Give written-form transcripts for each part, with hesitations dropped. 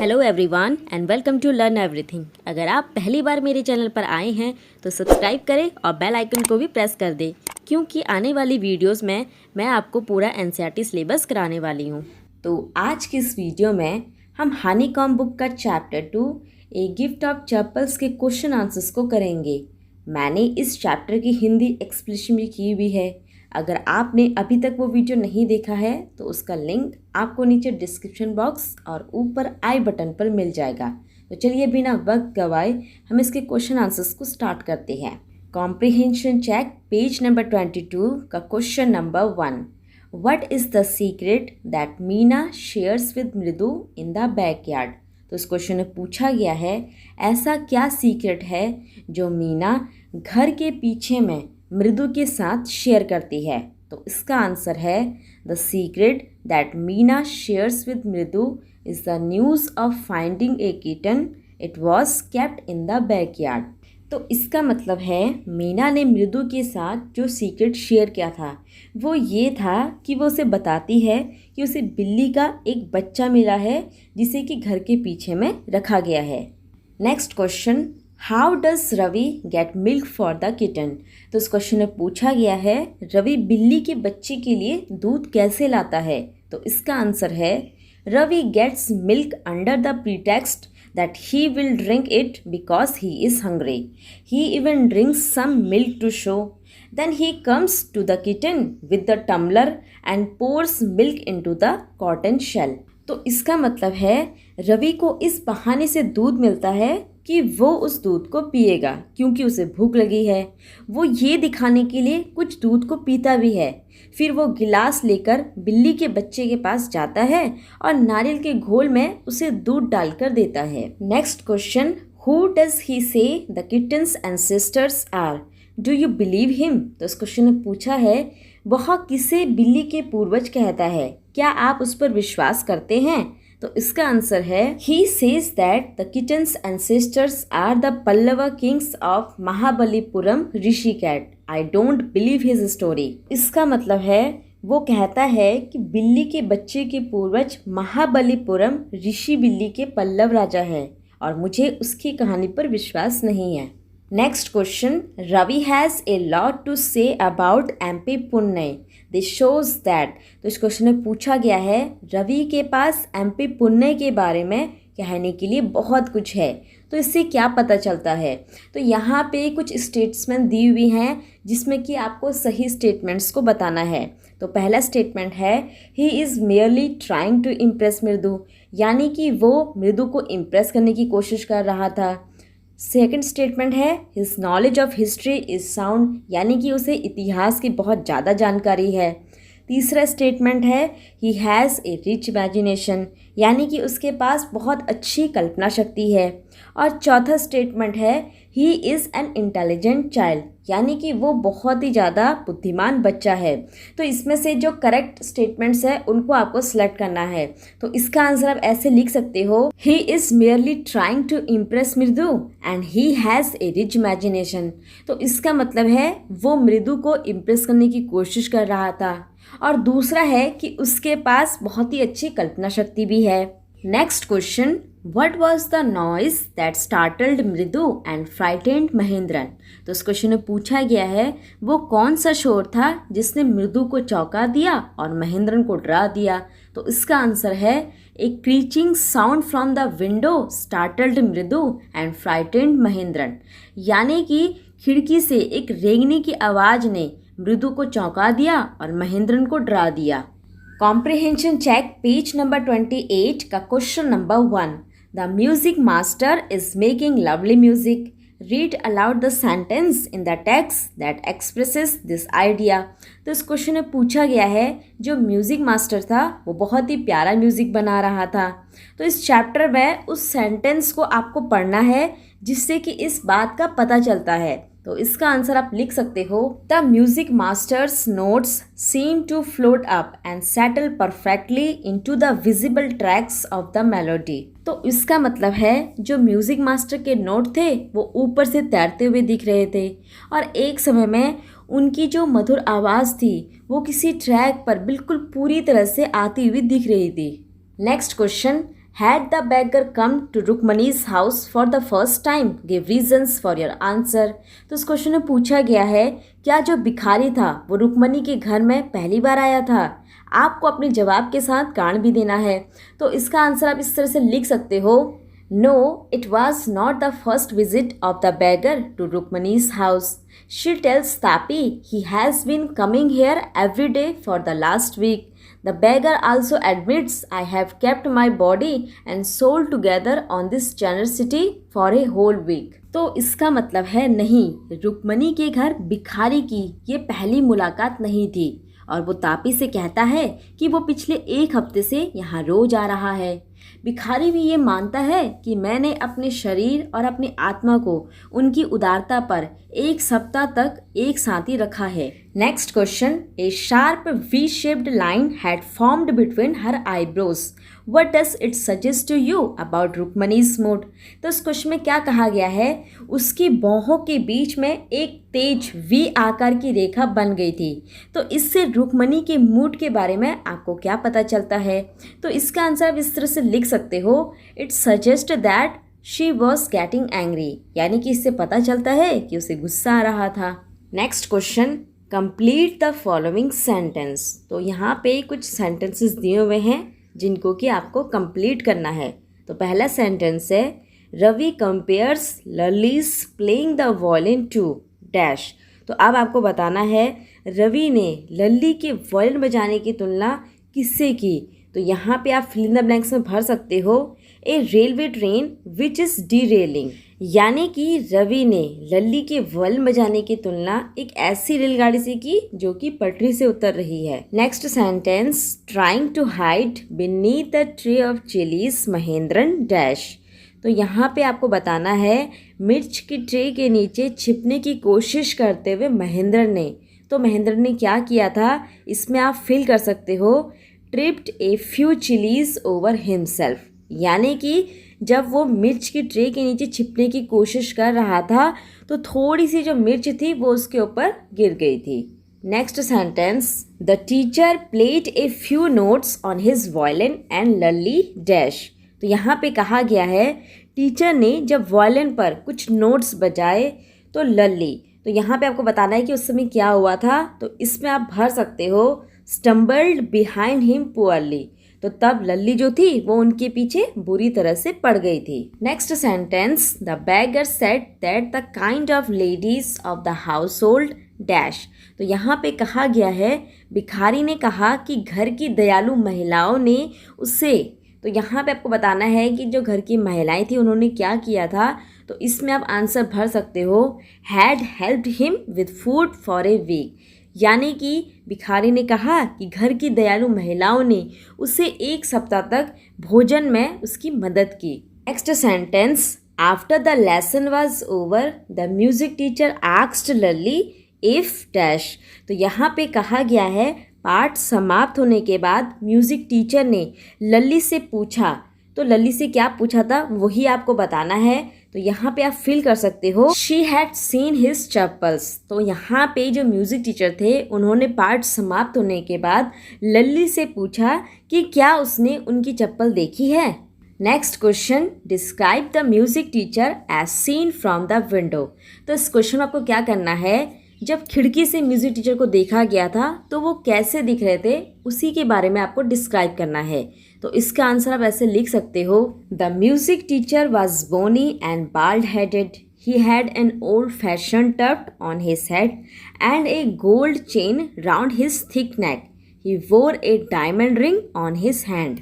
Hello everyone and welcome to learn everything. अगर आप पहली बार मेरे चैनल पर आए हैं तो सब्सक्राइब करें और बेल आइकन को भी प्रेस कर दें, क्योंकि आने वाली वीडियोस में मैं आपको पूरा एनसीईआरटी सिलेबस कराने वाली हूँ। तो आज की इस वीडियो में हम हनीकॉम्ब बुक का chapter 2 A gift of chapels के क्वेश्चन आंसर्स को करेंगे। मैंने इस चैप्टर की हिंदी एक्सप्लेनेशन भी की हुई है। अगर आपने अभी तक वो वीडियो नहीं देखा है तो उसका लिंक आपको नीचे डिस्क्रिप्शन बॉक्स और ऊपर आई बटन पर मिल जाएगा। तो चलिए बिना वक्त गवाए हम इसके क्वेश्चन आंसर्स को स्टार्ट करते हैं। कॉम्प्रिहेंशन चेक पेज नंबर 22 का question number 1। What is the secret that Meena shares with मृदु इन द बैकयार्ड। तो इस क्वेश्चन में पूछा गया है ऐसा क्या सीक्रेट है जो मीना घर के पीछे में मृदु के साथ शेयर करती है। तो इसका आंसर है the secret that Meena shares with Mridu is the news of finding a kitten it was kept in the backyard. तो इसका मतलब है मीना ने मृदु के साथ जो सीक्रेट शेयर किया था वो ये था कि वो उसे बताती है कि उसे बिल्ली का एक बच्चा मिला है जिसे कि घर के पीछे में रखा गया है। Next question, how does Ravi get milk for the kitten. तो इस क्वेश्चन में पूछा गया है रवि बिल्ली के बच्चे के लिए दूध कैसे लाता है। तो इसका आंसर है Ravi gets milk under the pretext that he will drink it because he is hungry. He even drinks some milk to show. Then he comes to the kitten with the tumbler and pours milk into the cotton shell. तो इसका मतलब है रवि को इस बहाने से दूध मिलता है कि वो उस दूध को पिएगा क्योंकि उसे भूख लगी है। वो ये दिखाने के लिए कुछ दूध को पीता भी है। फिर वो गिलास लेकर बिल्ली के बच्चे के पास जाता है और नारियल के घोल में उसे दूध डालकर देता है। Next question, who does he say the kitten's ancestors are. Do you believe him. तो इस क्वेश्चन में पूछा है वह किसे बिल्ली के पूर्वज कहता है, क्या आप उस पर विश्वास करते हैं। तो इसका आंसर है he says that the kitten's ancestors are the Pallava kings of Mahabalipuram Rishi cat. I don't believe his story. इसका मतलब है वो कहता है कि बिल्ली के बच्चे के पूर्वज महाबलीपुरम ऋषि बिल्ली के पल्लव राजा है और मुझे उसकी कहानी पर विश्वास नहीं है। Next question, Ravi has a lot to say about MP Pune this shows that. तो इस क्वेश्चन में पूछा गया है रवि के पास एमपी पुणे के बारे में कहने के लिए बहुत कुछ है, तो इससे क्या पता चलता है। तो यहाँ पे कुछ स्टेटमेंट दी हुई हैं जिसमें कि आपको सही स्टेटमेंट्स को बताना है। तो पहला स्टेटमेंट है he is merely trying to impress Mridu, यानी कि वो मृदु को इम्प्रेस करने की कोशिश कर रहा था। सेकंड स्टेटमेंट है his knowledge of history is sound, यानी कि उसे इतिहास की बहुत ज़्यादा जानकारी है। तीसरा स्टेटमेंट है ही हैज़ ए रिच इमेजिनेशन, यानी कि उसके पास बहुत अच्छी कल्पना शक्ति है। और चौथा स्टेटमेंट है he is an intelligent child, यानी कि वो बहुत ही ज़्यादा बुद्धिमान बच्चा है। तो इसमें से जो करेक्ट स्टेटमेंट्स है उनको आपको सिलेक्ट करना है। तो इसका आंसर आप ऐसे लिख सकते हो he is merely trying to impress Mridu and he has a rich imagination. तो इसका मतलब है वो मृदु को इम्प्रेस करने की कोशिश कर रहा था। और दूसरा है कि उसके पास बहुत ही अच्छी कल्पना शक्ति भी है। Next question, what was the noise that startled Mridu and frightened Mahendran. तो इस क्वेश्चन में पूछा गया है वो कौन सा शोर था जिसने मृदु को चौंका दिया और महेंद्रन को डरा दिया। तो इसका आंसर है a creaking sound from the window startled Mridu and frightened Mahendran, यानी कि खिड़की से एक रेंगने की आवाज़ ने मृदु को चौंका दिया और महेंद्रन को डरा दिया। कॉम्प्रिहेंशन चेक पेज नंबर 28 का question number 1। The music master is making lovely music. Read aloud the sentence in the text that expresses this idea. तो इस क्वेश्चन में पूछा गया है जो म्यूज़िक मास्टर था वो बहुत ही प्यारा म्यूज़िक बना रहा था। तो इस चैप्टर में उस सेंटेंस को आपको पढ़ना है जिससे कि इस बात का पता चलता है। तो इसका आंसर आप लिख सकते हो the music master's notes seem to float up and settle perfectly into the visible tracks of the melody. तो इसका मतलब है जो म्यूजिक मास्टर के नोट थे वो ऊपर से तैरते हुए दिख रहे थे और एक समय में उनकी जो मधुर आवाज़ थी वो किसी ट्रैक पर बिल्कुल पूरी तरह से आती हुई दिख रही थी। Next question, Had the beggar come to Rukmani's house for the first time? Give reasons for your answer. तो इस क्वेश्चन में पूछा गया है, क्या जो भिखारी था वो रुक्मणी के घर में पहली बार आया था? आपको अपने जवाब के साथ कारण भी देना है। तो इसका आंसर आप इस तरह से लिख सकते हो, No, it was not the first visit of the beggar to Rukmani's house. She tells Tapi he has been coming here every day for the last week. The beggar also admits I have kept my body and soul together on this generosity for a whole week. तो इसका मतलब है नहीं, रुक्मणी के घर भिखारी की ये पहली मुलाकात नहीं थी और वो तापी से कहता है कि वो पिछले एक हफ्ते से यहाँ रोज आ रहा है। भिखारी भी ये मानता है कि मैंने अपने शरीर और अपनी आत्मा को उनकी उदारता पर एक सप्ताह तक एक साथ ही रखा है। Next question, a sharp V shaped line had formed between her eyebrows, what does it suggest to you about Rukmani's mood? तो इस क्वेश्चन में क्या कहा गया है, उसकी बाहों के बीच में एक तेज वी आकार की रेखा बन गई थी। तो इससे रुक्मणी के मूड के बारे में आपको क्या पता चलता है? तो इसका आंसर आप इस तरह से लिख सकते हो, it suggest that she was getting angry, यानी कि इससे पता चलता है कि उसे गुस्सा आ रहा था। Next question, complete the following sentence. तो यहाँ पे कुछ सेंटेंसेस दिए हुए हैं जिनको कि आपको कंप्लीट करना है। तो पहला सेंटेंस है, Ravi compares Lali's playing the violin to dash. तो अब आपको बताना है रवि ने लल्ली के वॉयलिन बजाने की तुलना किससे की? तो यहाँ पे आप फिल इन द ब्लैंक्स में भर सकते हो, a railway train which is derailing, यानी कि रवि ने लल्ली के वॉयलिन बजाने की तुलना एक ऐसी रेलगाड़ी से की जो कि पटरी से उतर रही है। Next sentence, trying to hide beneath the tray of chillies Mahendran dash. तो यहाँ पे आपको बताना है मिर्च की ट्रे के नीचे छिपने की कोशिश करते हुए महेंद्र ने। तो महेंद्र ने क्या किया था, इसमें आप फिल कर सकते हो, tripped a few chillies over himself, यानी कि जब वो मिर्च की ट्रे के नीचे छिपने की कोशिश कर रहा था तो थोड़ी सी जो मिर्च थी वो उसके ऊपर गिर गई थी। Next sentence, the teacher played a few notes on his violin and Lalli dash. तो यहाँ पे कहा गया है टीचर ने जब वॉयलिन पर कुछ नोट्स बजाए तो लल्ली, तो यहाँ पे आपको बताना है कि उस समय क्या हुआ था। तो इसमें आप भर सकते हो, स्टम्बल्ड बिहाइंड हिम पुअरली। तो तब लल्ली जो थी वो उनके पीछे बुरी तरह से पड़ गई थी। Next sentence, the bagger said that the kind of ladies of the house hold dash. तो यहाँ पे कहा गया है भिखारी ने कहा कि घर की दयालु महिलाओं ने उससे, तो यहाँ पे आपको बताना है कि जो घर की महिलाएं थी उन्होंने क्या किया था। तो इसमें आप आंसर भर सकते हो, had helped him with food for a week, यानी कि भिखारी ने कहा कि घर की दयालु महिलाओं ने उसे एक सप्ताह तक भोजन में उसकी मदद की। Next sentence, after the lesson was over the music teacher asked Lalli if dash. तो यहाँ पे कहा गया है पाठ समाप्त होने के बाद म्यूजिक टीचर ने लल्ली से पूछा। तो लल्ली से क्या पूछा था वही आपको बताना है। तो यहाँ पे आप फिल कर सकते हो, she had seen his chappals. तो यहाँ पे जो म्यूजिक टीचर थे उन्होंने पाठ समाप्त होने के बाद लल्ली से पूछा कि क्या उसने उनकी चप्पल देखी है। Next question, describe the music teacher as seen from the window. तो इस क्वेश्चन में आपको क्या करना है, जब खिड़की से म्यूजिक टीचर को देखा गया था तो वो कैसे दिख रहे थे उसी के बारे में आपको डिस्क्राइब करना है। तो इसका आंसर आप ऐसे लिख सकते हो, the music teacher was bony and bald headed, he had an old fashion tuft on his head and a gold chain round his thick neck, he wore a diamond ring on his hand.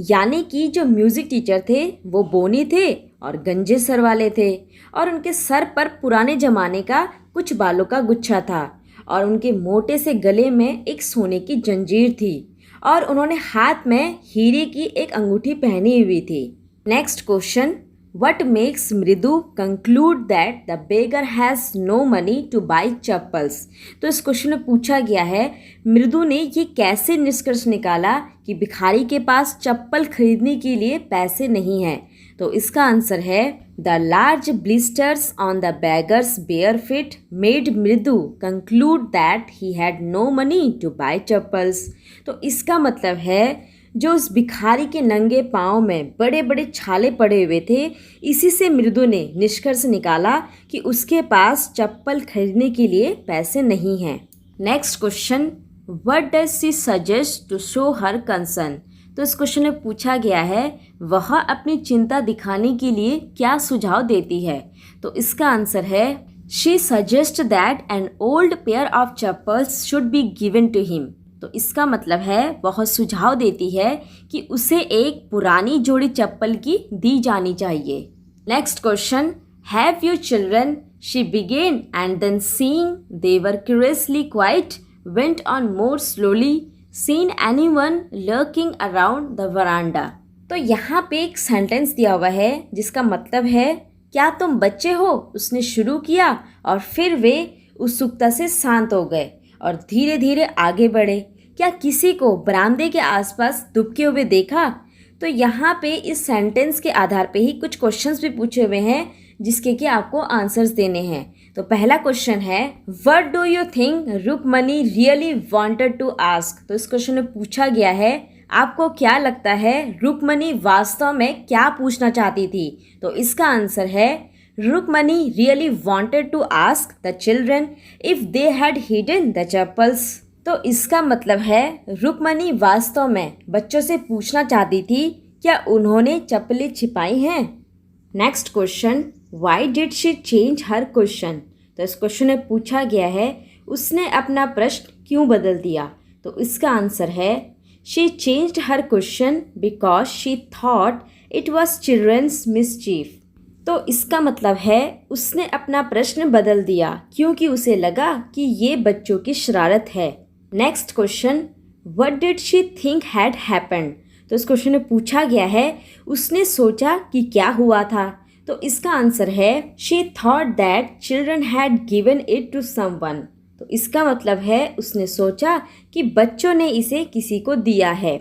यानी कि जो music teacher थे वो बोनी थे और गंजे sir वाले थे और उनके सर पर पुराने जमाने का कुछ बालों का गुच्छा था और उनके मोटे से गले में एक सोने की जंजीर थी और उन्होंने हाथ में हीरे की एक अंगूठी पहनी हुई थी। Next question, what makes Mridu conclude that the beggar has no money to buy chappals. तो इस क्वेश्चन में पूछा गया है मृदु ने ये कैसे निष्कर्ष निकाला कि भिखारी के पास चप्पल खरीदने के लिए पैसे नहीं हैं। तो इसका आंसर है, the large blisters on the beggar's bare feet made Mridu conclude that he had no money to buy chappals. तो इसका मतलब है जो उस भिखारी के नंगे पाँव में बड़े बड़े छाले पड़े हुए थे, इसी से मृदु ने निष्कर्ष निकाला कि उसके पास चप्पल खरीदने के लिए पैसे नहीं हैं। Next question, what does she suggest to show her concern. तो इस क्वेश्चन में पूछा गया है वह अपनी चिंता दिखाने के लिए क्या सुझाव देती है। तो इसका आंसर है she suggest that an old pair of chappals should be given to him. तो इसका मतलब है वह सुझाव देती है कि उसे एक पुरानी जोड़ी चप्पल की दी जानी चाहिए। Next question, have you children, she began and then seeing they were curiously quiet went on more slowly, seen anyone lurking around the veranda। तो यहाँ पे एक सेंटेंस दिया हुआ है जिसका मतलब है क्या तुम बच्चे हो, उसने शुरू किया और फिर वे उत्सुकता से शांत हो गए और धीरे धीरे आगे बढ़े। क्या किसी को बरामदे के आसपास दुबके हुए देखा। तो यहाँ पे इस सेंटेंस के आधार पे ही कुछ क्वेश्चंस भी पूछे हुए हैं जिसके कि आपको आंसर्स देने हैं। तो पहला क्वेश्चन है what do you think Rukmani really wanted to ask. तो इस क्वेश्चन में पूछा गया है आपको क्या लगता है रुक्मणी वास्तव में क्या पूछना चाहती थी। तो इसका आंसर है Rukmani really wanted to ask the children if they had hidden the chappals. तो इसका मतलब है रुक्मणी वास्तव में बच्चों से पूछना चाहती थी क्या उन्होंने चप्पलें छिपाई हैं। Next question, why did she change her question. तो इस क्वेश्चन में पूछा गया है उसने अपना प्रश्न क्यों बदल दिया। तो इसका आंसर है she changed her question because she thought it was children's mischief. तो इसका मतलब है उसने अपना प्रश्न बदल दिया क्योंकि उसे लगा कि ये बच्चों की शरारत है। Next question, what did she think had happened. तो इस क्वेश्चन में पूछा गया है उसने सोचा कि क्या हुआ था। तो इसका आंसर है she thought that children had given it to someone. तो इसका मतलब है उसने सोचा कि बच्चों ने इसे किसी को दिया है।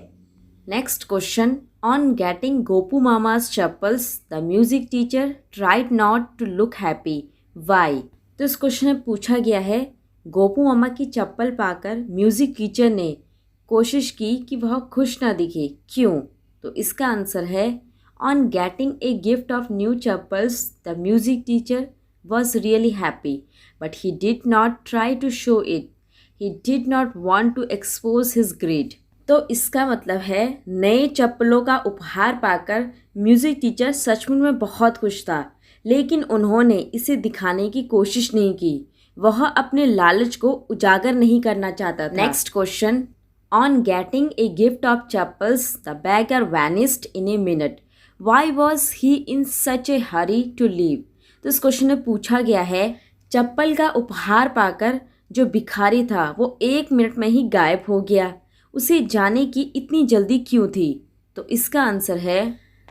Next question, on getting Gopu mama's chappals the music teacher tried not to look happy, why. तो इस क्वेश्चन में पूछा गया है गोपू मामा की चप्पल पाकर म्यूजिक टीचर ने कोशिश की कि वह खुश ना दिखे, क्यों। तो इसका आंसर है on getting a gift of new chappals the music teacher was really happy but he did not try to show it, he did not want to expose his grade. तो इसका मतलब है नए चप्पलों का उपहार पाकर म्यूजिक टीचर सचमुच में बहुत खुश था लेकिन उन्होंने इसे दिखाने की कोशिश नहीं की, वह अपने लालच को उजागर नहीं करना चाहता था। Next question, on getting a gift of chappals the beggar vanished in a minute, why was he in such a hurry to leave. तो इस क्वेश्चन में पूछा गया है चप्पल का उपहार पाकर जो भिखारी था वो 1 मिनट में ही गायब हो गया, उसे जाने की इतनी जल्दी क्यों थी। तो इसका आंसर है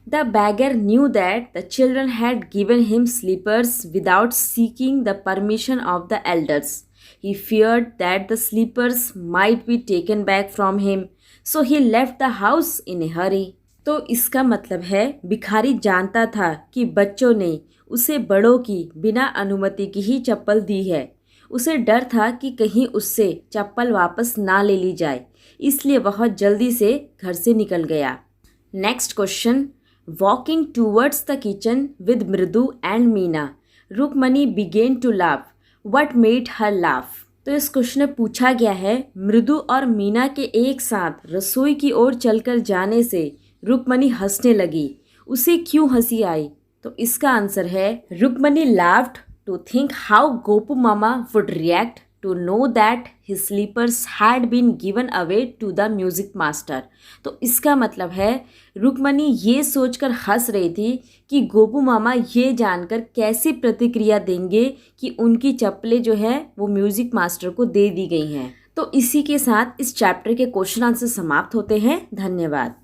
the beggar knew that the children had given him slippers without seeking the permission of the elders, he feared that the slippers might be taken back from him, so he left the house in a hurry. तो इसका मतलब है भिखारी जानता था कि बच्चों ने उसे बड़ों की बिना अनुमति की ही चप्पल दी है, उसे डर था कि कहीं उससे चप्पल वापस ना ले ली जाए, इसलिए वह जल्दी से घर से निकल गया। Next question, walking towards the kitchen with Mridu and Meena, Rukmani began to laugh, what made her laugh. तो इस क्वेश्चन में पूछा गया है मृदु और मीना के एक साथ रसोई की ओर चलकर जाने से रुक्मणी हंसने लगी, उसे क्यों हंसी आई। तो इसका आंसर है Rukmani laughed to think how Gopu Mama would react to know that his slippers had been given away to the music master। तो इसका मतलब है रुक्मणी ये सोचकर हंस रही थी कि गोपू मामा ये जानकर कैसी प्रतिक्रिया देंगे कि उनकी चप्पलें जो है वो म्यूजिक मास्टर को दे दी गई हैं। तो इसी के साथ इस चैप्टर के क्वेश्चन आंसर समाप्त होते हैं। धन्यवाद।